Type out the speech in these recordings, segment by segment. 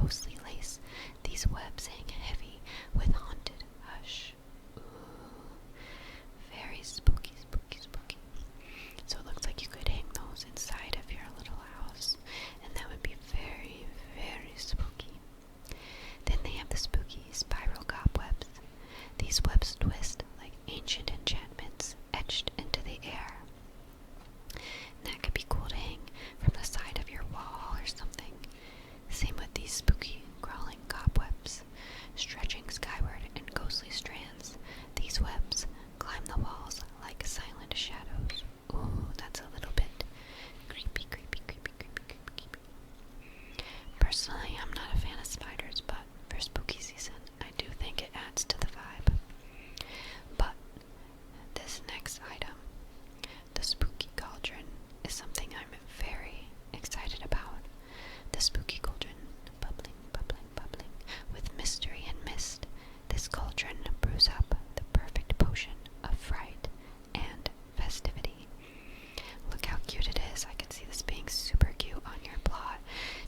ghostly lace. These webs hang heavy with haunted hush. Ooh, very spooky, spooky, spooky. So it looks like you could hang those inside of your little house, and that would be very, very spooky. Then they have the spooky spiral cobwebs. These webs twist like ancient enchantments etched into the air. And that could be cool to hang from the side of your wall or something. Same with these spooky crawling cobwebs, stretching skyward in ghostly strands. These webs climb the walls like silent shadows. Ooh, that's a little bit creepy, creepy, creepy, creepy, creepy, creepy. Personally, I'm not a fan of spiders, but for spooky season, I do think it adds to the vibe. But this next item, the spooky cauldron, is something I'm very excited about. The spooky cauldron, bubbling, bubbling, bubbling, with mystery and mist. This cauldron brews up the perfect potion of fright and festivity. Look how cute it is. I can see this being super cute on your plot,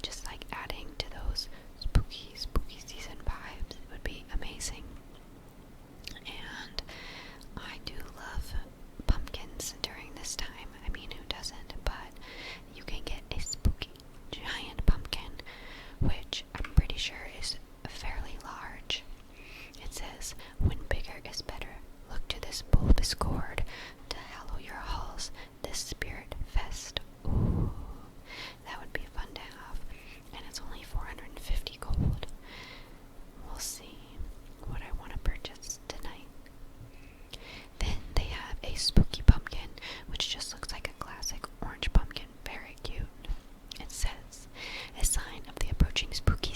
just like adding to those spooky, spooky season vibes. It would be amazing. And I do love pumpkins during this time. I mean, who doesn't? But you can get a spooky giant pumpkin, which I'm pretty sure is fairly large. It says, when bigger is better, look to this bulbous gourd to hallow your halls this spirit fest. Ooh, that would be fun to have. And it's only 450 gold. We'll see what I want to purchase tonight. Then they have a spooky pumpkin, which just looks like a classic orange pumpkin. Very cute. It says, a sign of the approaching spooky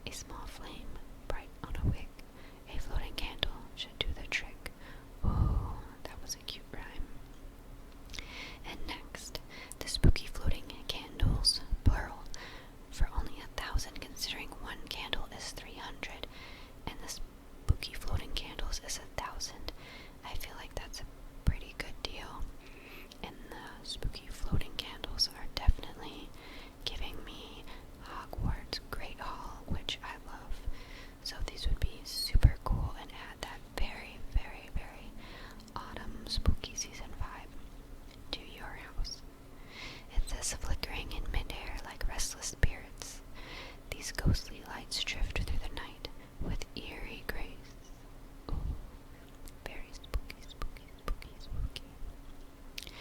A small flame, bright on a wick, a floating candle should do the trick. Ooh, that was a cute rhyme. And next, the spooky floating candles, plural, for only 1,000, considering one candle is 300, and the spooky floating candles is 1,000. I feel like that's a pretty good deal, and the spooky floating candles are definitely giving me Hogwarts Great Hall, which I love. So these would be super cool and add that very, very, very autumn spooky season vibe to your house. It says flickering in midair like restless spirits. These ghostly lights drift through the night with eerie grace. Ooh, very spooky, spooky, spooky, spooky.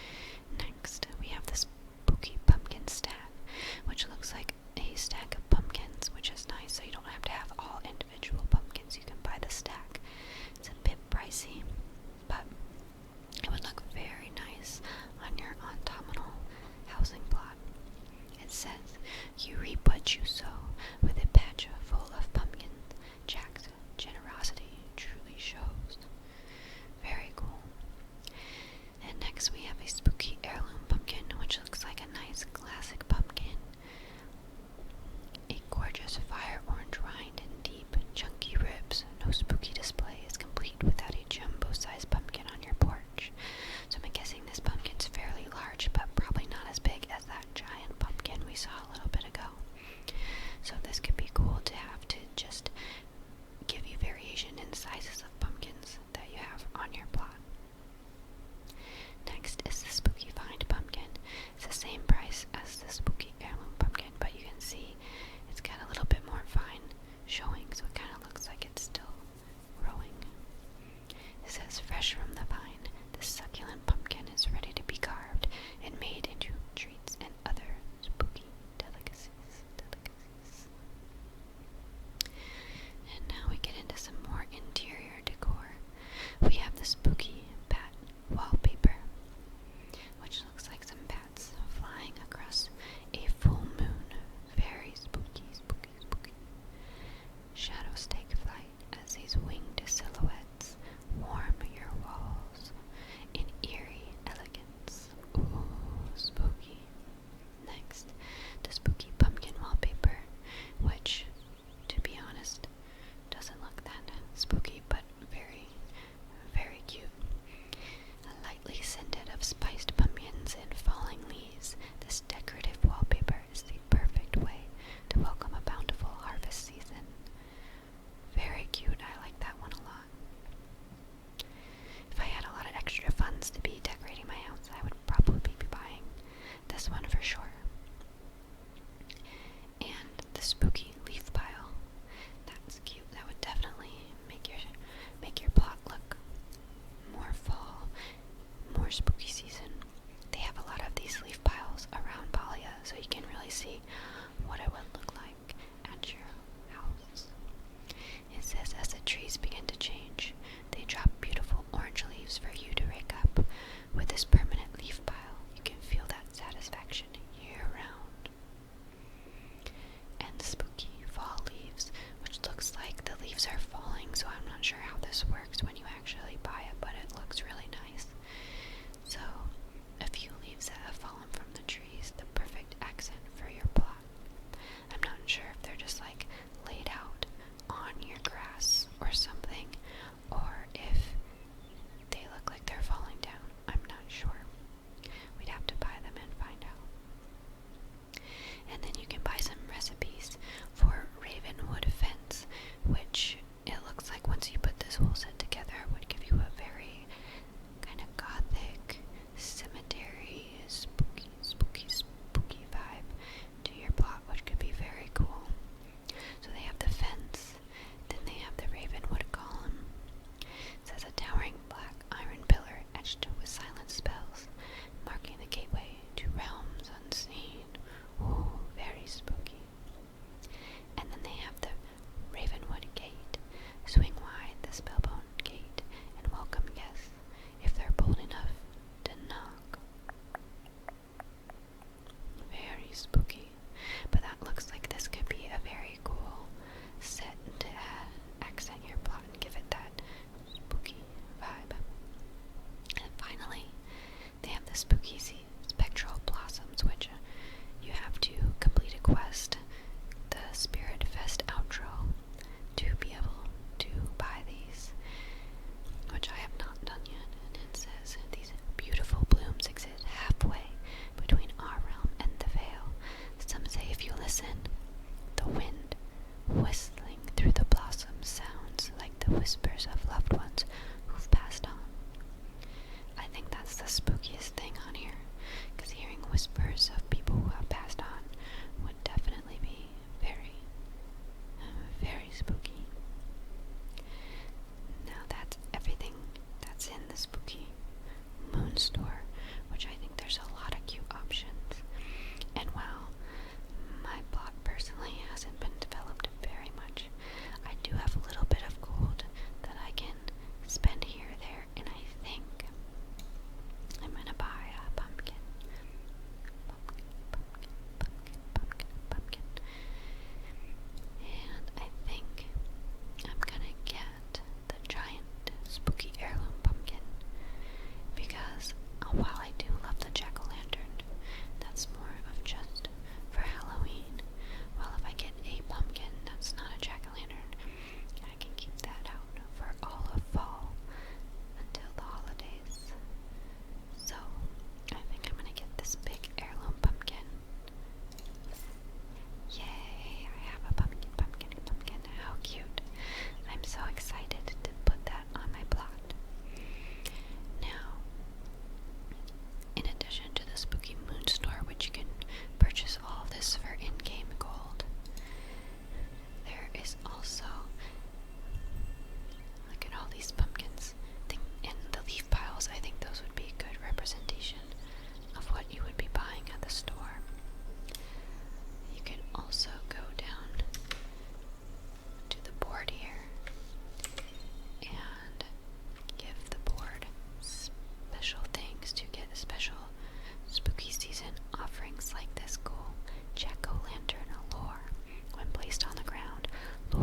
Next, we have this spooky pumpkin stack, which looks like a stack of pumpkins, which is nice, so you don't have to have all individual pumpkins. You can buy the stack. It's a bit pricey, but it would look very nice on your autumnal housing plot. It says, you reap what you sow, with a patch full of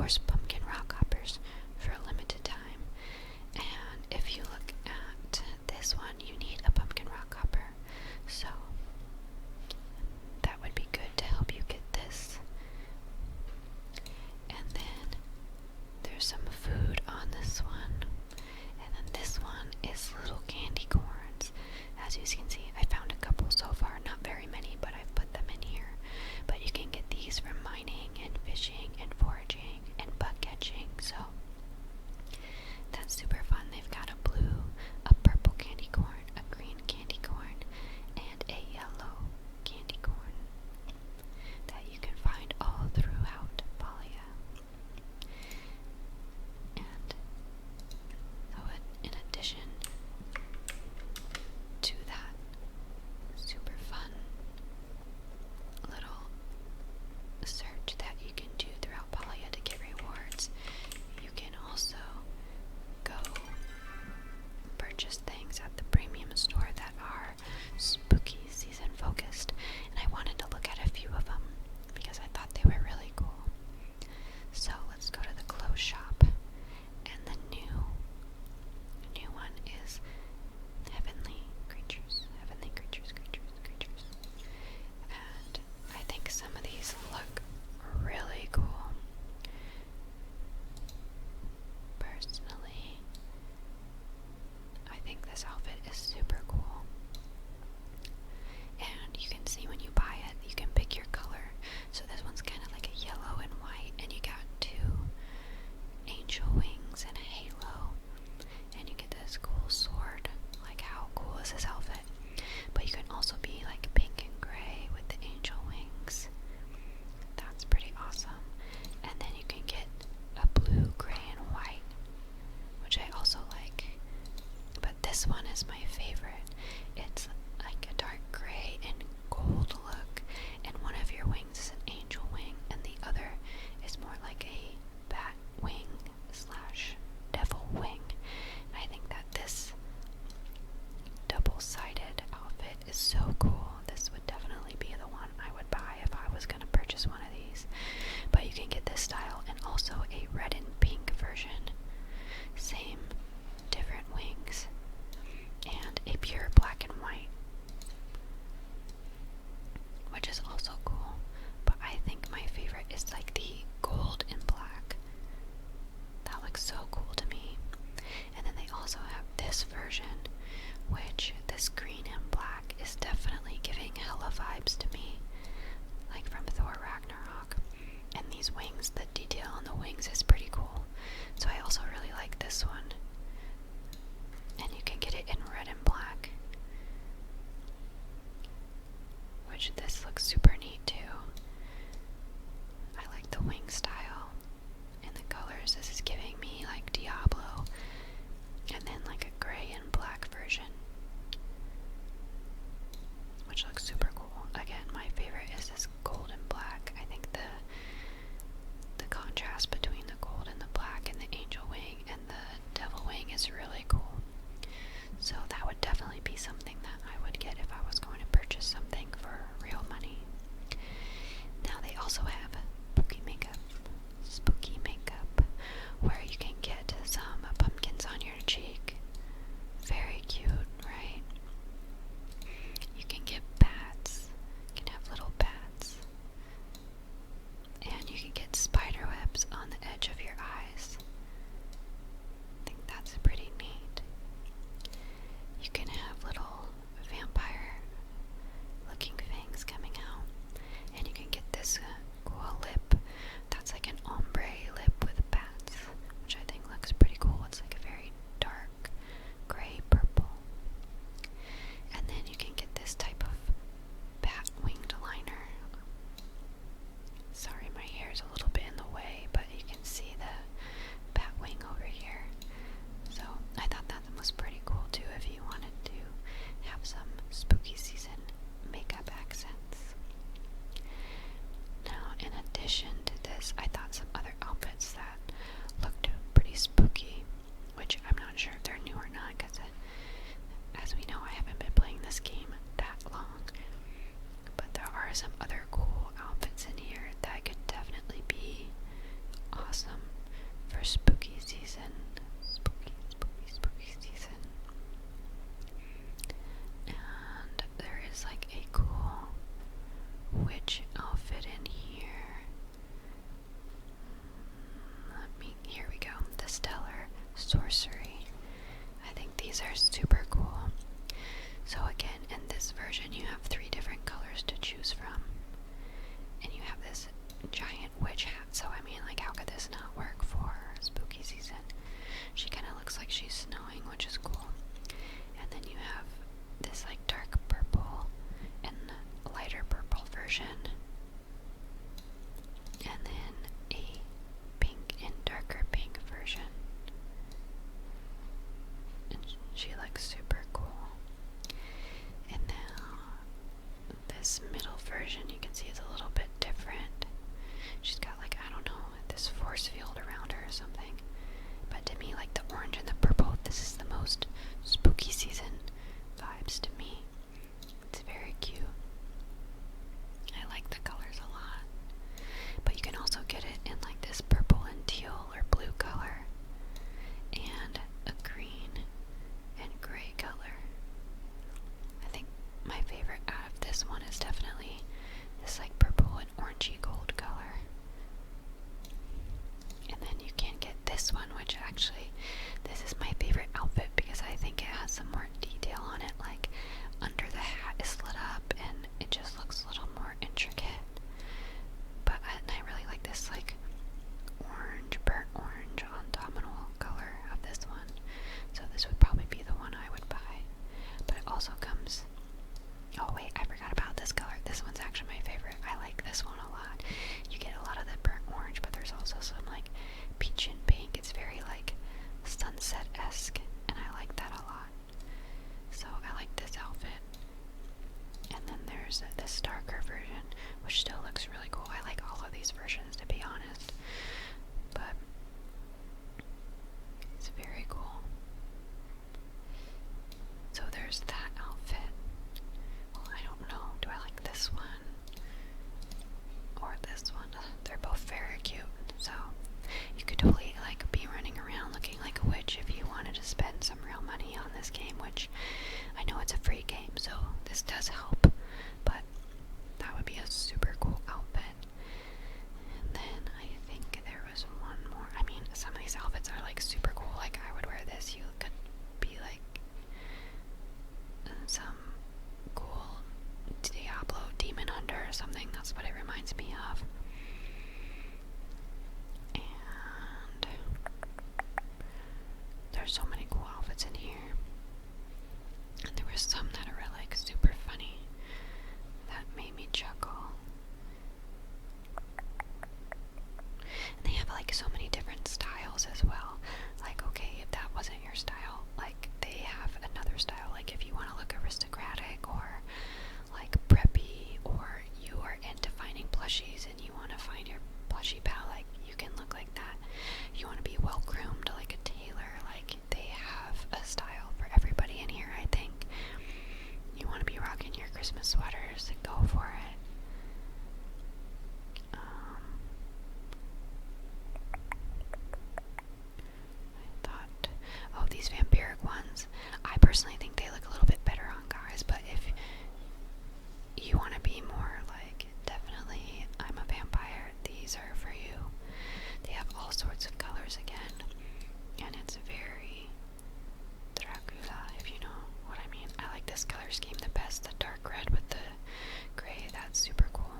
course, pumpkin rock hoppers for a limited time. And if you look at this one, you need a pumpkin rock hopper. So that would be good to help you get this. And then there's some food on this one. And then this one is little candy corns. As you can see, I found a couple so far, not very many, but I've put them in here. But you can get these from mining and fishing and foraging and bug sorcery. I think these are super cool. So again, in this version you have 3 different colors to choose from. And you have this giant witch hat, so I mean, like, how could this not work for spooky season? She kind of looks like she's snowing, which is cool. And then you have this like dark purple and lighter purple version. And then a pink and darker pink version. And she looks super cool. And now this middle version you can see is a little bit different. She's got like, I don't know, this force field around her or something. But to me, like the orange and the purple, this is the most spooky season vibes to me. It's very cute. I like the colors a lot. But you can also get it in like this purple and teal or blue color. And a green and gray color. I think my favorite out of this one is definitely this like purple and orangey gold color. And then you can get this one, which actually, this is my favorite outfit because I think it has some more detail on it, like under the hat is lit up and it just looks a little more intricate. But and I really like this like orange, burnt orange autumnal color of this one. So this would probably be the one I would buy. But it also comes, oh wait, I forgot about this color. This one's actually my favorite. I like this one a lot. You get a lot of the burnt orange, but there's also some like peach and pink. It's very like sunset-esque, and I like that a lot. So I like this outfit. And then there's this darker version, which still looks really cool. I like all of these versions, to be honest. But it's very cool. So there's that outfit. Well, I don't know. Do I like this one or this one? They're both very cute. So you could totally like be running around looking like a witch if you wanted to spend some real money on this game, which I know it's a free game, so this does help. But that would be a super cool outfit. And then I think there was one more. I mean, some of these outfits are like super cool. Like I would wear this. You could be like some cool Diablo demon hunter or something. That's what it reminds me of. And there's so many cool outfits in here. And there were some that are like super funny that made me chuckle. And they have like so many different styles as well. Like, okay, if that wasn't your style, like they have another style. Like if you want to look aristocratic or like preppy, or you are into finding plushies and you want to find your plushie pal, like you can look like that. You want to be well groomed like a tailor, like they have a style for everybody in here. I think you want to be rocking your Christmas sweaters, go for it. I thought, oh, these vampiric ones, I personally think they look a little bit better on guys, but if you want to be more like, definitely I'm a vampire, these are for you. They have all sorts of colors again, and it's very Dracula, if you know what I mean. I like this color scheme the best, the dark red with the gray, that's super cool.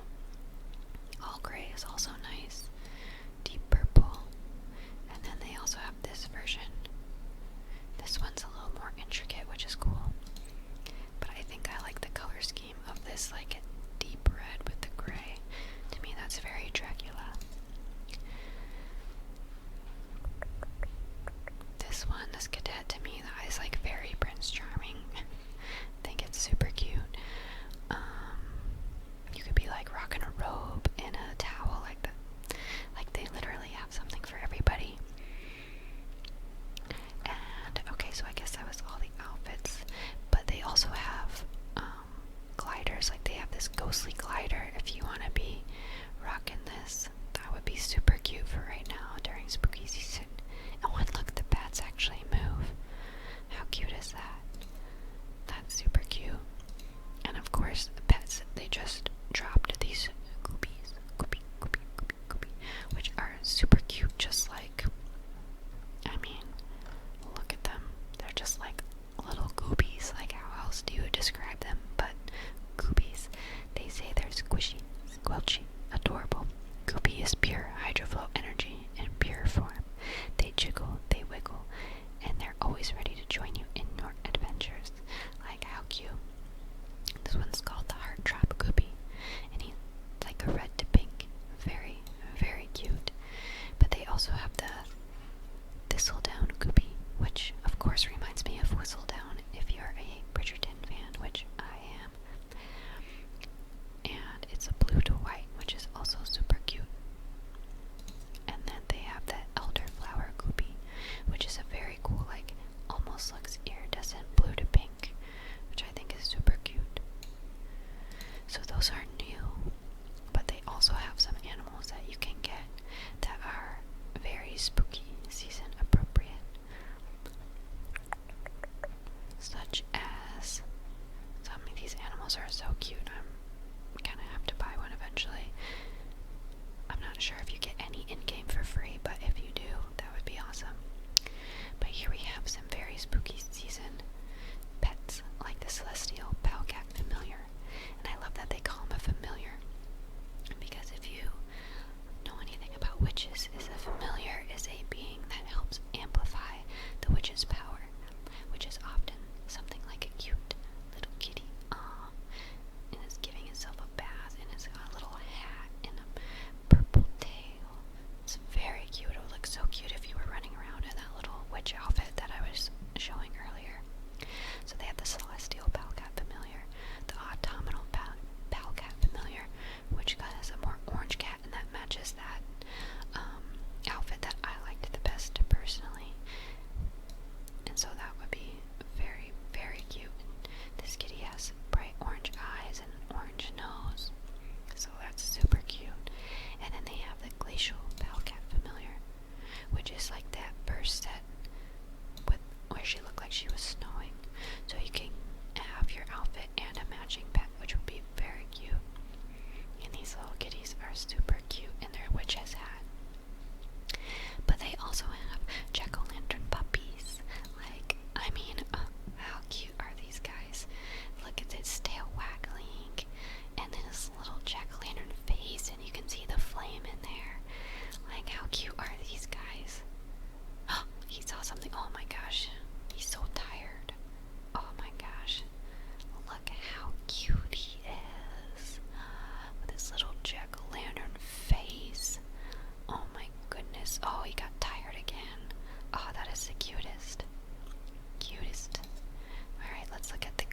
All gray is also nice. Deep purple. And then they also have this version. This one's a little more intricate, which is cool. But I think I like the color scheme of this like deep red with the gray. To me that's very Dracula. This one, this cadet, to me that is like very Prince Charming. I think it's super cute. You could be like rocking a robe and a towel like that. Like they literally have something for everybody. And okay, so I guess that was all the outfits, but they also have gliders. Like they have this ghostly glider. If you want to be rocking this, that would be super cute for right now during spooky season. And one, look, the bats actually move. How cute is that? very spooky season appropriate, such as some of these animals are so cute. I'm gonna have to buy one eventually. I'm not sure if you get any in-game for free, but if you do, that would be awesome. But here we have some very spooky season pets, like the celestial Palcat familiar. And I love that they call him a familiar, because if you know anything about witches, is a familiar is a being that helps amplify the witch's power, which is often something like a cute little kitty, and is giving itself a bath, and it's got a little hat and a purple tail. It's very cute. It would look so cute if you were running around in that little witch outfit that I was showing earlier. So they have the celestial Palcat familiar, the autumnal Palcat familiar, which has a more orange cat, and that matches that outfit that I liked the best personally. And so that would be very, very cute. This kitty has bright orange eyes and an orange nose, so that's super cute. And then they have the glacial Palcat familiar, which is like that first set with where she looked like she was snowing. So you can have your outfit and a matching pet, which would be very cute. And these little kitties are super cute in their witch's hat. But they also have jack-o'-lantern puppies. Like, I mean, how cute are these guys? Look at his tail waggling, and then his little jack-o'-lantern face, and you can see the flame in there. Like, how cute are these guys? Oh, he saw something. Oh my gosh, he's so tired. Oh my gosh, look at how cute he is with his little jack-o'-lantern face. Oh my goodness. Oh, he got tired again. Oh, that is the cutest. Cutest. Alright, let's look at the